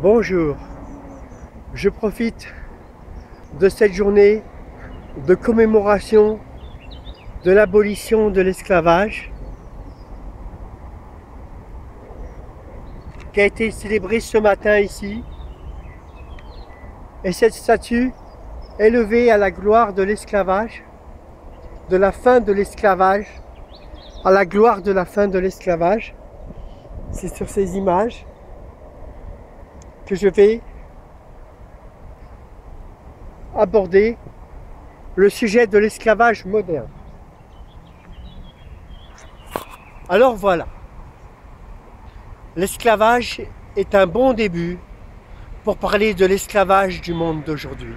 Bonjour, je profite de cette journée de commémoration de l'abolition de l'esclavage qui a été célébrée ce matin ici. Et cette statue est levée à la gloire de l'esclavage, de la fin de l'esclavage, à la gloire de la fin de l'esclavage. C'est sur ces images que je vais aborder le sujet de l'esclavage moderne. Alors voilà, l'esclavage est un bon début pour parler de l'esclavage du monde d'aujourd'hui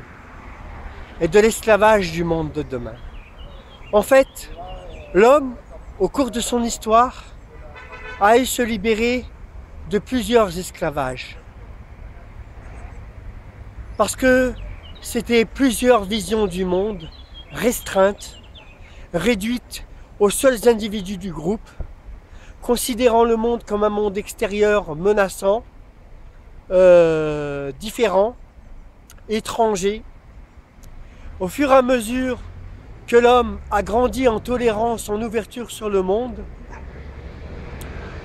et de l'esclavage du monde de demain. En fait, l'homme, au cours de son histoire, a eu se libérer de plusieurs esclavages. Parce que c'était plusieurs visions du monde restreintes, réduites aux seuls individus du groupe, considérant le monde comme un monde extérieur menaçant, différent, étranger. Au fur et à mesure que l'homme a grandi en tolérance, en ouverture sur le monde,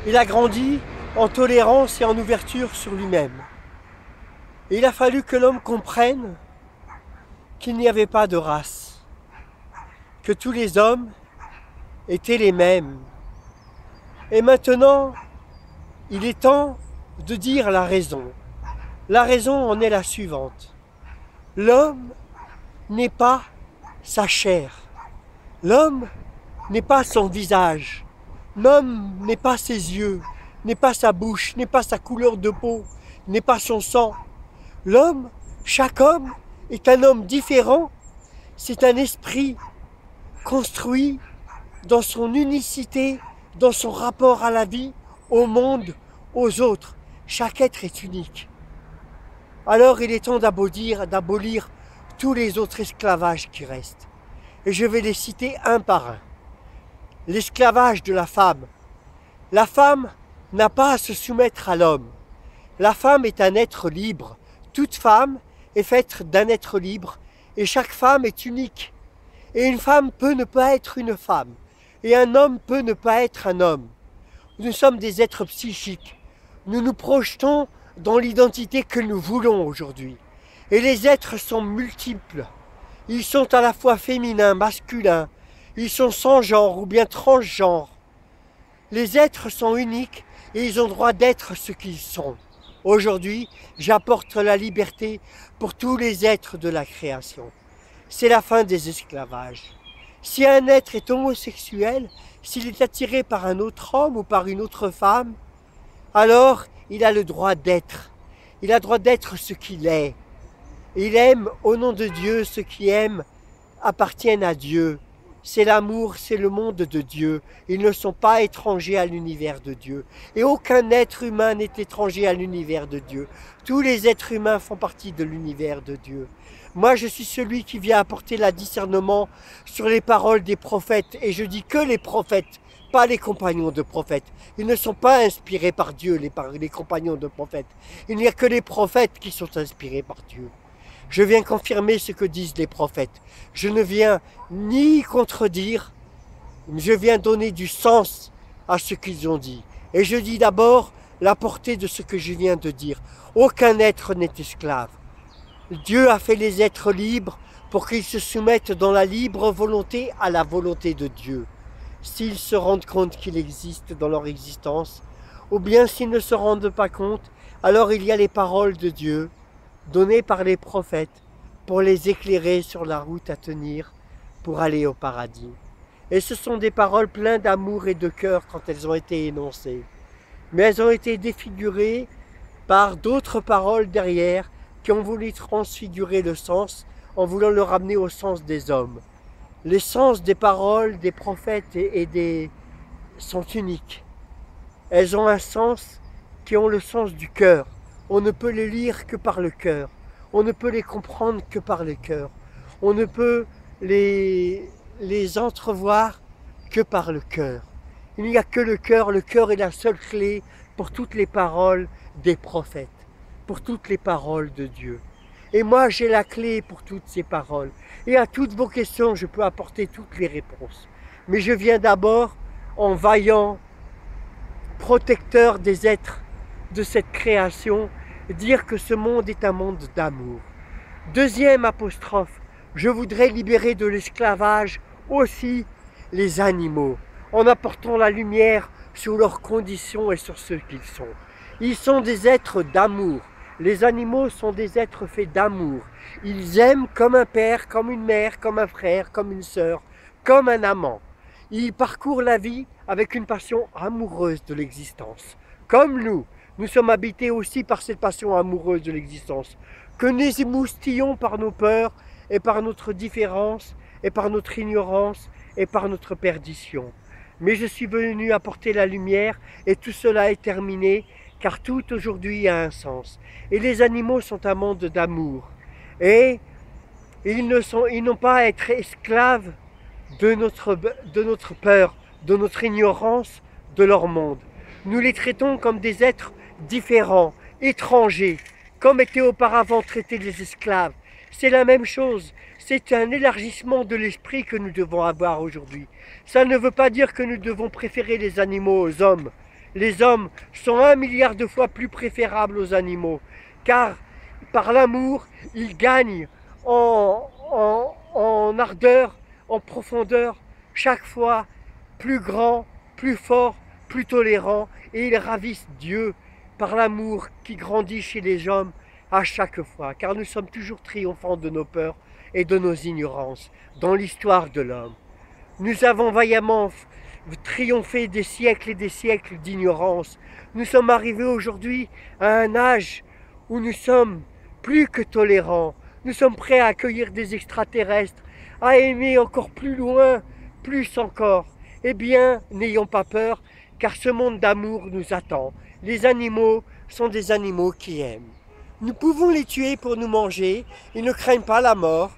il a grandi en tolérance et en ouverture sur lui-même. Et il a fallu que l'homme comprenne qu'il n'y avait pas de race, que tous les hommes étaient les mêmes. Et maintenant, il est temps de dire la raison. La raison en est la suivante. L'homme n'est pas sa chair. L'homme n'est pas son visage. L'homme n'est pas ses yeux, n'est pas sa bouche, n'est pas sa couleur de peau, n'est pas son sang. L'homme, chaque homme, est un homme différent. C'est un esprit construit dans son unicité, dans son rapport à la vie, au monde, aux autres. Chaque être est unique. Alors il est temps d'abolir tous les autres esclavages qui restent. Et je vais les citer un par un. L'esclavage de la femme. La femme n'a pas à se soumettre à l'homme. La femme est un être libre. Toute femme est faite d'un être libre et chaque femme est unique. Et une femme peut ne pas être une femme. Et un homme peut ne pas être un homme. Nous sommes des êtres psychiques. Nous nous projetons dans l'identité que nous voulons aujourd'hui. Et les êtres sont multiples. Ils sont à la fois féminins, masculins. Ils sont sans genre ou bien transgenres. Les êtres sont uniques et ils ont droit d'être ce qu'ils sont. Aujourd'hui, j'apporte la liberté pour tous les êtres de la création. C'est la fin des esclavages. Si un être est homosexuel, s'il est attiré par un autre homme ou par une autre femme, alors il a le droit d'être. Il a le droit d'être ce qu'il est. Il aime au nom de Dieu ce qui aime appartiennent à Dieu. C'est l'amour, c'est le monde de Dieu. Ils ne sont pas étrangers à l'univers de Dieu. Et aucun être humain n'est étranger à l'univers de Dieu. Tous les êtres humains font partie de l'univers de Dieu. Moi, je suis celui qui vient apporter le discernement sur les paroles des prophètes. Et je dis que les prophètes, pas les compagnons de prophètes. Ils ne sont pas inspirés par Dieu, les compagnons de prophètes. Il n'y a que les prophètes qui sont inspirés par Dieu. Je viens confirmer ce que disent les prophètes. Je ne viens ni contredire, je viens donner du sens à ce qu'ils ont dit. Et je dis d'abord la portée de ce que je viens de dire. Aucun être n'est esclave. Dieu a fait les êtres libres pour qu'ils se soumettent dans la libre volonté à la volonté de Dieu. S'ils se rendent compte qu'il existe dans leur existence, ou bien s'ils ne se rendent pas compte, alors il y a les paroles de Dieu, données par les prophètes pour les éclairer sur la route à tenir pour aller au paradis. Et ce sont des paroles pleines d'amour et de cœur quand elles ont été énoncées. Mais elles ont été défigurées par d'autres paroles derrière qui ont voulu transfigurer le sens en voulant le ramener au sens des hommes. Les sens des paroles des prophètes sont uniques. Elles ont un sens qui ont le sens du cœur. On ne peut les lire que par le cœur. On ne peut les comprendre que par le cœur. On ne peut les entrevoir que par le cœur. Il n'y a que le cœur est la seule clé pour toutes les paroles des prophètes. pour toutes les paroles de Dieu. Et moi, j'ai la clé pour toutes ces paroles. Et à toutes vos questions, je peux apporter toutes les réponses. Mais je viens d'abord en vaillant protecteur des êtres de cette création, dire que ce monde est un monde d'amour. Deuxième apostrophe, je voudrais libérer de l'esclavage aussi les animaux, en apportant la lumière sur leurs conditions et sur ce qu'ils sont. Ils sont des êtres d'amour. Les animaux sont des êtres faits d'amour. Ils aiment comme un père, comme une mère, comme un frère, comme une sœur, comme un amant. Ils parcourent la vie avec une passion amoureuse de l'existence. Comme nous sommes habités aussi par cette passion amoureuse de l'existence, que nous émoustillons par nos peurs et par notre différence et par notre ignorance et par notre perdition. Mais je suis venu apporter la lumière et tout cela est terminé, car tout aujourd'hui a un sens. Et les animaux sont un monde d'amour. Et ils n'ont pas à être esclaves de notre peur, de notre ignorance, de leur monde. Nous les traitons comme des êtres différents, étrangers, comme étaient auparavant traités les esclaves. C'est la même chose. C'est un élargissement de l'esprit que nous devons avoir aujourd'hui. Ça ne veut pas dire que nous devons préférer les animaux aux hommes. Les hommes sont 1 milliard de fois plus préférables aux animaux, car par l'amour, ils gagnent en ardeur, en profondeur, chaque fois plus grand, plus fort, plus tolérant, et ils ravissent Dieu par l'amour qui grandit chez les hommes à chaque fois, car nous sommes toujours triomphants de nos peurs et de nos ignorances dans l'histoire de l'homme. Nous avons vaillamment triomphé des siècles et des siècles d'ignorance. Nous sommes arrivés aujourd'hui à un âge où nous sommes plus que tolérants. Nous sommes prêts à accueillir des extraterrestres, à aimer encore plus loin, plus encore. Eh bien, n'ayons pas peur, car ce monde d'amour nous attend. Les animaux sont des animaux qui aiment. Nous pouvons les tuer pour nous manger, ils ne craignent pas la mort,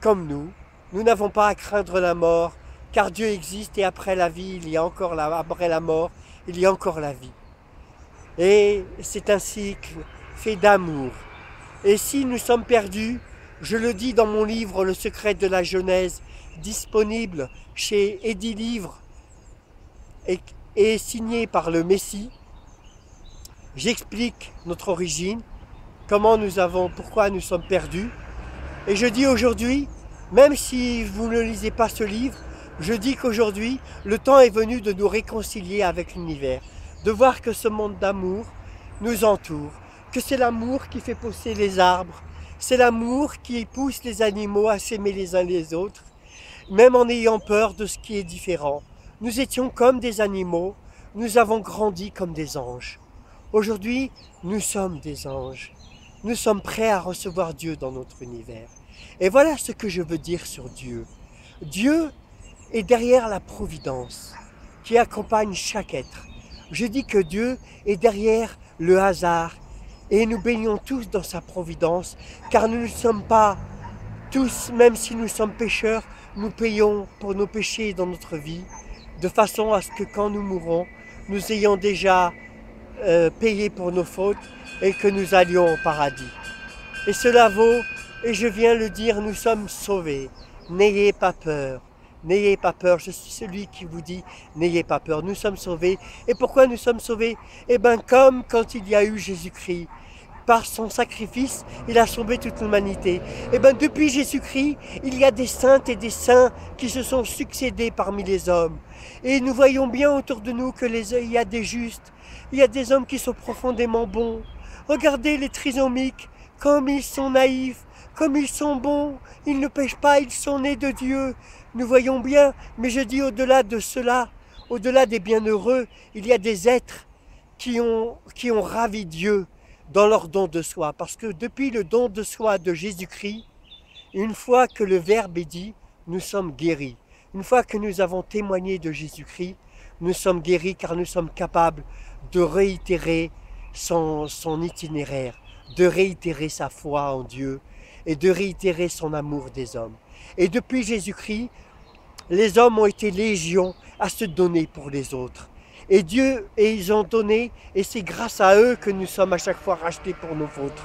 comme nous. Nous n'avons pas à craindre la mort, car Dieu existe et après la vie, il y a encore après la mort, il y a encore la vie. Et c'est un cycle fait d'amour. Et si nous sommes perdus, je le dis dans mon livre Le secret de la Genèse, disponible chez Eddy Livre et signé par le Messie, j'explique notre origine, pourquoi nous sommes perdus. Et je dis aujourd'hui, même si vous ne lisez pas ce livre, je dis qu'aujourd'hui, le temps est venu de nous réconcilier avec l'univers, de voir que ce monde d'amour nous entoure, que c'est l'amour qui fait pousser les arbres, c'est l'amour qui pousse les animaux à s'aimer les uns les autres, même en ayant peur de ce qui est différent. Nous étions comme des animaux, nous avons grandi comme des anges. Aujourd'hui, nous sommes des anges. Nous sommes prêts à recevoir Dieu dans notre univers. Et voilà ce que je veux dire sur Dieu. Dieu est derrière la providence qui accompagne chaque être. Je dis que Dieu est derrière le hasard et nous baignons tous dans sa providence, car nous ne sommes pas tous, même si nous sommes pécheurs, nous payons pour nos péchés dans notre vie, de façon à ce que quand nous mourrons, nous ayons déjà payé pour nos fautes et que nous allions au paradis. Et cela vaut, et je viens le dire, nous sommes sauvés. N'ayez pas peur. N'ayez pas peur, je suis celui qui vous dit, n'ayez pas peur, nous sommes sauvés. Et pourquoi nous sommes sauvés? Eh bien, comme quand il y a eu Jésus-Christ. Par son sacrifice, il a sauvé toute l'humanité. Et bien, depuis Jésus-Christ, il y a des saintes et des saints qui se sont succédés parmi les hommes. Et nous voyons bien autour de nous il y a des justes, il y a des hommes qui sont profondément bons. Regardez les trisomiques, comme ils sont naïfs, comme ils sont bons, ils ne pêchent pas, ils sont nés de Dieu. Nous voyons bien, mais je dis au-delà de cela, au-delà des bienheureux, il y a des êtres qui ont ravi Dieu dans leur don de soi. Parce que depuis le don de soi de Jésus-Christ, une fois que le Verbe est dit, nous sommes guéris. Une fois que nous avons témoigné de Jésus-Christ, nous sommes guéris car nous sommes capables de réitérer son itinéraire, de réitérer sa foi en Dieu et de réitérer son amour des hommes. Et depuis Jésus-Christ, les hommes ont été légions à se donner pour les autres. Et ils ont donné, et c'est grâce à eux que nous sommes à chaque fois rachetés pour nos fautes.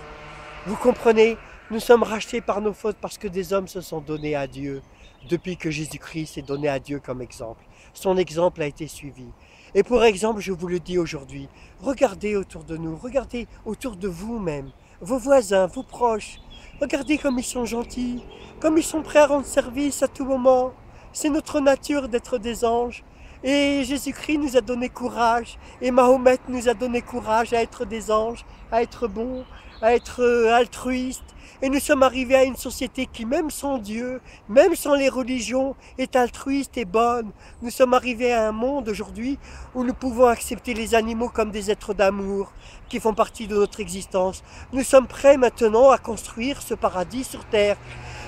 Vous comprenez? Nous sommes rachetés par nos fautes parce que des hommes se sont donnés à Dieu depuis que Jésus-Christ s'est donné à Dieu comme exemple. Son exemple a été suivi. Et pour exemple, je vous le dis aujourd'hui, regardez autour de nous, regardez autour de vous-même, vos voisins, vos proches. Regardez comme ils sont gentils, comme ils sont prêts à rendre service à tout moment. C'est notre nature d'être des anges. Et Jésus-Christ nous a donné courage, et Mahomet nous a donné courage à être des anges, à être bons, à être altruistes. Et nous sommes arrivés à une société qui, même sans Dieu, même sans les religions, est altruiste et bonne. Nous sommes arrivés à un monde aujourd'hui où nous pouvons accepter les animaux comme des êtres d'amour qui font partie de notre existence. Nous sommes prêts maintenant à construire ce paradis sur terre.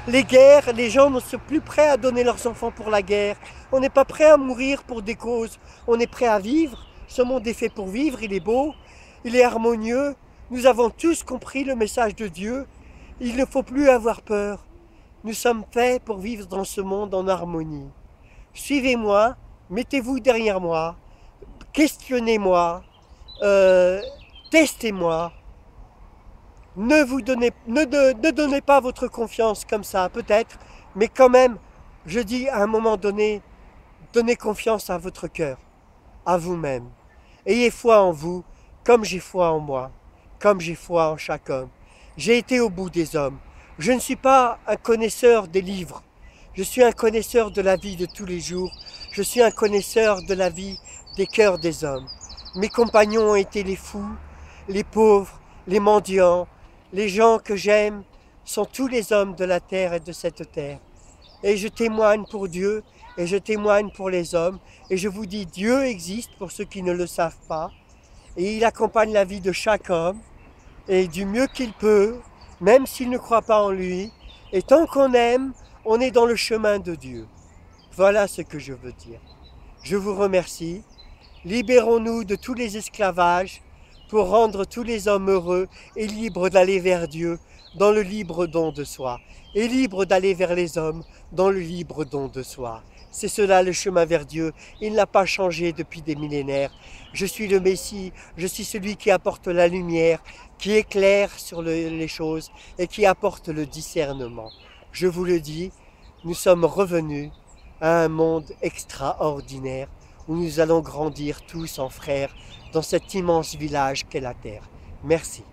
Les guerres, les gens ne sont plus prêts à donner leurs enfants pour la guerre. On n'est pas prêt à mourir pour des causes. On est prêt à vivre. Ce monde est fait pour vivre, il est beau, il est harmonieux. Nous avons tous compris le message de Dieu. Il ne faut plus avoir peur. Nous sommes faits pour vivre dans ce monde en harmonie. Suivez-moi, mettez-vous derrière moi, questionnez-moi, testez-moi. Ne donnez pas votre confiance comme ça, peut-être, mais quand même, je dis à un moment donné, donnez confiance à votre cœur, à vous-même. Ayez foi en vous, comme j'ai foi en moi, comme j'ai foi en chaque homme. J'ai été au bout des hommes. Je ne suis pas un connaisseur des livres. Je suis un connaisseur de la vie de tous les jours. Je suis un connaisseur de la vie des cœurs des hommes. Mes compagnons ont été les fous, les pauvres, les mendiants. Les gens que j'aime sont tous les hommes de la terre et de cette terre. Et je témoigne pour Dieu et je témoigne pour les hommes. Et je vous dis, Dieu existe pour ceux qui ne le savent pas. Et il accompagne la vie de chaque homme. Et du mieux qu'il peut, même s'il ne croit pas en lui. Et tant qu'on aime, on est dans le chemin de Dieu. Voilà ce que je veux dire. Je vous remercie. Libérons-nous de tous les esclavages pour rendre tous les hommes heureux et libres d'aller vers Dieu dans le libre don de soi. Et libres d'aller vers les hommes dans le libre don de soi. C'est cela le chemin vers Dieu. Il n'a pas changé depuis des millénaires. Je suis le Messie, je suis celui qui apporte la lumière, qui éclaire sur les choses et qui apporte le discernement. Je vous le dis, nous sommes revenus à un monde extraordinaire où nous allons grandir tous en frères dans cet immense village qu'est la terre. Merci.